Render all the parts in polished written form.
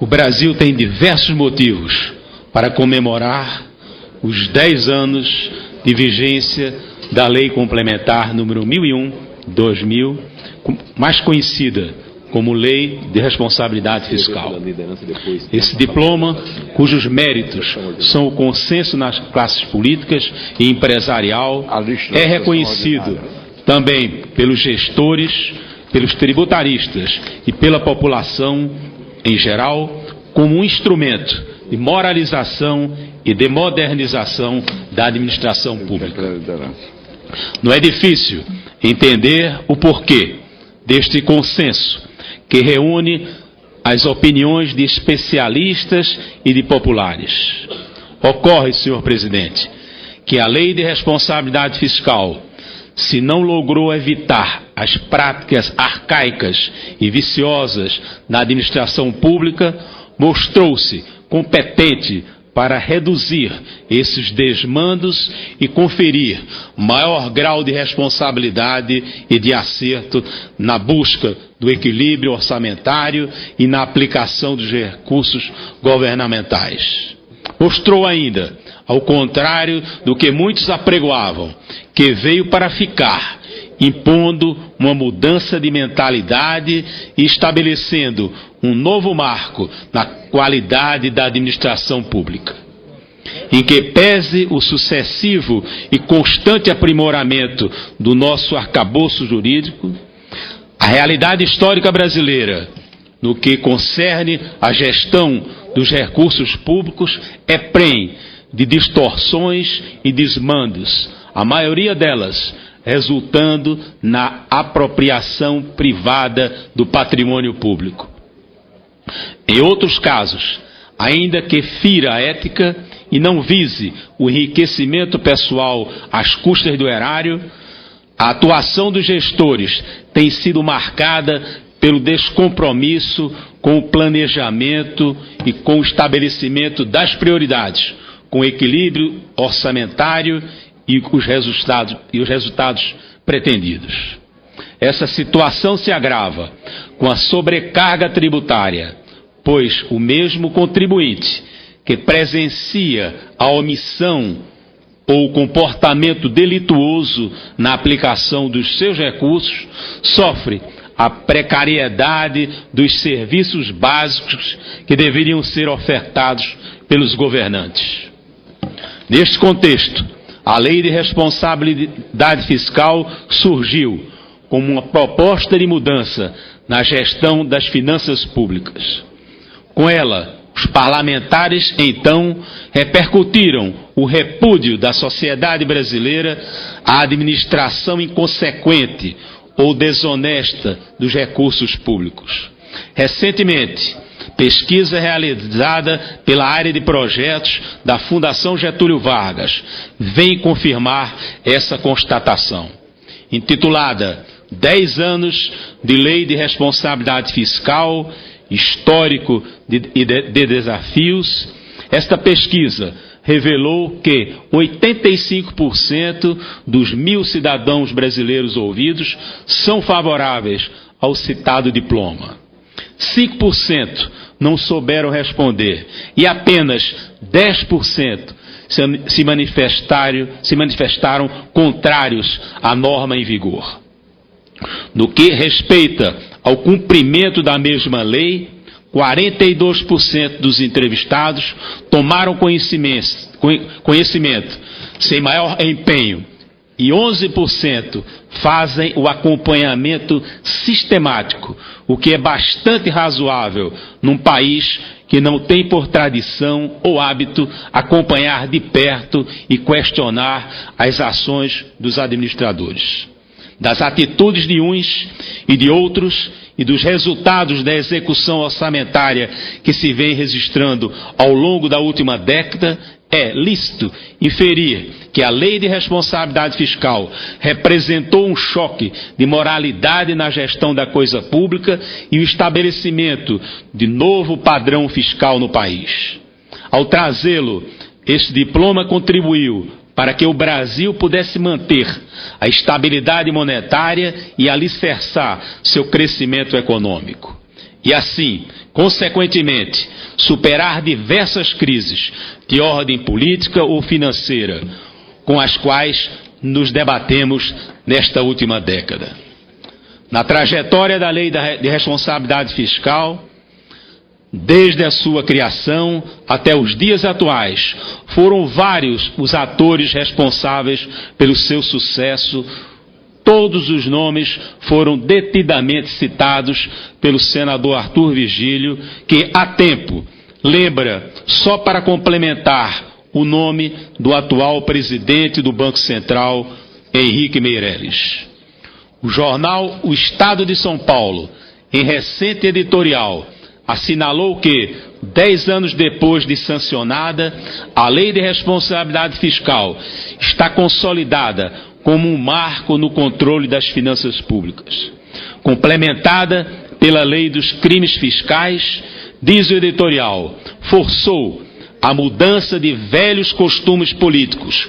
O Brasil tem diversos motivos para comemorar os 10 anos de vigência da Lei Complementar número 1001/2000, mais conhecida como Lei de Responsabilidade Fiscal. Esse diploma, cujos méritos são o consenso nas classes políticas e empresarial, é reconhecido também pelos gestores, pelos tributaristas e pela população em geral como um instrumento de moralização e de modernização da administração pública. Não é difícil entender o porquê deste consenso que reúne as opiniões de especialistas e de populares. Ocorre, senhor presidente, que a Lei de Responsabilidade Fiscal, se não logrou evitar as práticas arcaicas e viciosas na administração pública, mostrou-se competente para reduzir esses desmandos e conferir maior grau de responsabilidade e de acerto na busca do equilíbrio orçamentário e na aplicação dos recursos governamentais. Mostrou ainda, ao contrário do que muitos apregoavam, que veio para ficar, impondo uma mudança de mentalidade e estabelecendo um novo marco na qualidade da administração pública, em que pese o sucessivo e constante aprimoramento do nosso arcabouço jurídico, a realidade histórica brasileira, no que concerne à gestão dos recursos públicos, é prenhe de distorções e desmandos, a maioria delas resultando na apropriação privada do patrimônio público. Em outros casos, ainda que fira a ética e não vise o enriquecimento pessoal às custas do erário, a atuação dos gestores tem sido marcada pelo descompromisso com o planejamento e com o estabelecimento das prioridades, com o equilíbrio orçamentário e os resultados pretendidos. Essa situação se agrava com a sobrecarga tributária, pois o mesmo contribuinte que presencia a omissão ou o comportamento delituoso na aplicação dos seus recursos sofre a precariedade dos serviços básicos que deveriam ser ofertados pelos governantes. Neste contexto, a Lei de Responsabilidade Fiscal surgiu como uma proposta de mudança na gestão das finanças públicas. Com ela, os parlamentares, então, repercutiram o repúdio da sociedade brasileira à administração inconsequente ou desonesta dos recursos públicos. Recentemente, pesquisa realizada pela área de projetos da Fundação Getúlio Vargas vem confirmar essa constatação. Intitulada 10 anos de Lei de Responsabilidade Fiscal, Histórico de Desafios, esta pesquisa revelou que 85% dos 1.000 cidadãos brasileiros ouvidos são favoráveis ao citado diploma. 5% não souberam responder e apenas 10% se manifestaram contrários à norma em vigor. No que respeita ao cumprimento da mesma lei, 42% dos entrevistados tomaram conhecimento sem maior empenho e 11% fazem o acompanhamento sistemático, o que é bastante razoável num país que não tem por tradição ou hábito acompanhar de perto e questionar as ações dos administradores. Das atitudes de uns e de outros e dos resultados da execução orçamentária que se vem registrando ao longo da última década, é lícito inferir que a Lei de Responsabilidade Fiscal representou um choque de moralidade na gestão da coisa pública e o estabelecimento de novo padrão fiscal no país. Ao trazê-lo, este diploma contribuiu para que o Brasil pudesse manter a estabilidade monetária e alicerçar seu crescimento econômico. E assim, consequentemente, superar diversas crises de ordem política ou financeira com as quais nos debatemos nesta última década. Na trajetória da Lei de Responsabilidade Fiscal, desde a sua criação até os dias atuais, foram vários os atores responsáveis pelo seu sucesso. Todos os nomes foram detidamente citados pelo senador Arthur Virgílio, que, há tempo, lembra, só para complementar, o nome do atual presidente do Banco Central, Henrique Meirelles. O jornal O Estado de São Paulo, em recente editorial, assinalou que, 10 anos depois de sancionada, a Lei de Responsabilidade Fiscal está consolidada como um marco no controle das finanças públicas. Complementada pela Lei dos Crimes Fiscais, diz o editorial, forçou a mudança de velhos costumes políticos,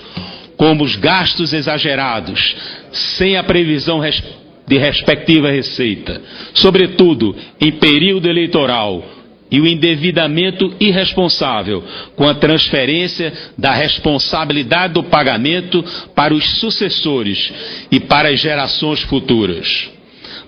como os gastos exagerados, sem a previsão de respectiva receita, sobretudo em período eleitoral, e o endividamento irresponsável com a transferência da responsabilidade do pagamento para os sucessores e para as gerações futuras.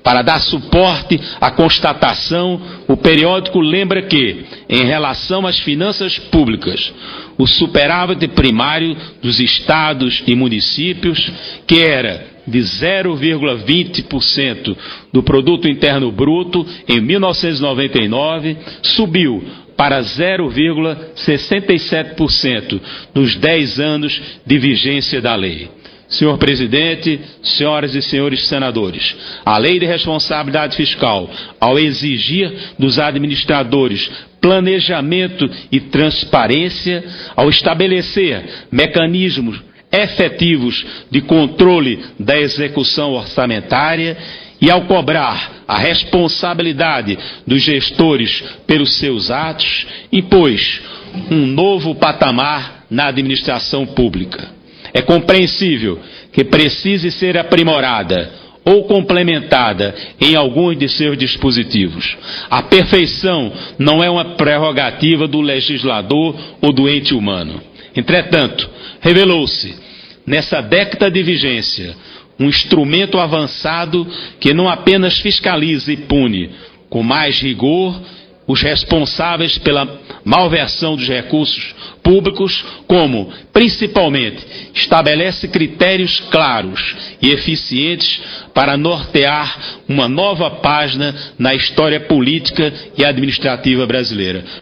Para dar suporte à constatação, o periódico lembra que, em relação às finanças públicas, o superávit primário dos estados e municípios, que era de 0,20% do Produto Interno Bruto em 1999, subiu para 0,67% nos 10 anos de vigência da lei. Senhor presidente, senhoras e senhores senadores, a Lei de Responsabilidade Fiscal, ao exigir dos administradores planejamento e transparência, ao estabelecer mecanismos efetivos de controle da execução orçamentária e ao cobrar a responsabilidade dos gestores pelos seus atos, impôs um novo patamar na administração pública. É compreensível que precise ser aprimorada ou complementada em alguns de seus dispositivos. A perfeição não é uma prerrogativa do legislador ou do ente humano. Entretanto, revelou-se, nessa década de vigência, um instrumento avançado que não apenas fiscaliza e pune com mais rigor os responsáveis pela malversão dos recursos públicos, como, principalmente, estabelece critérios claros e eficientes para nortear uma nova página na história política e administrativa brasileira.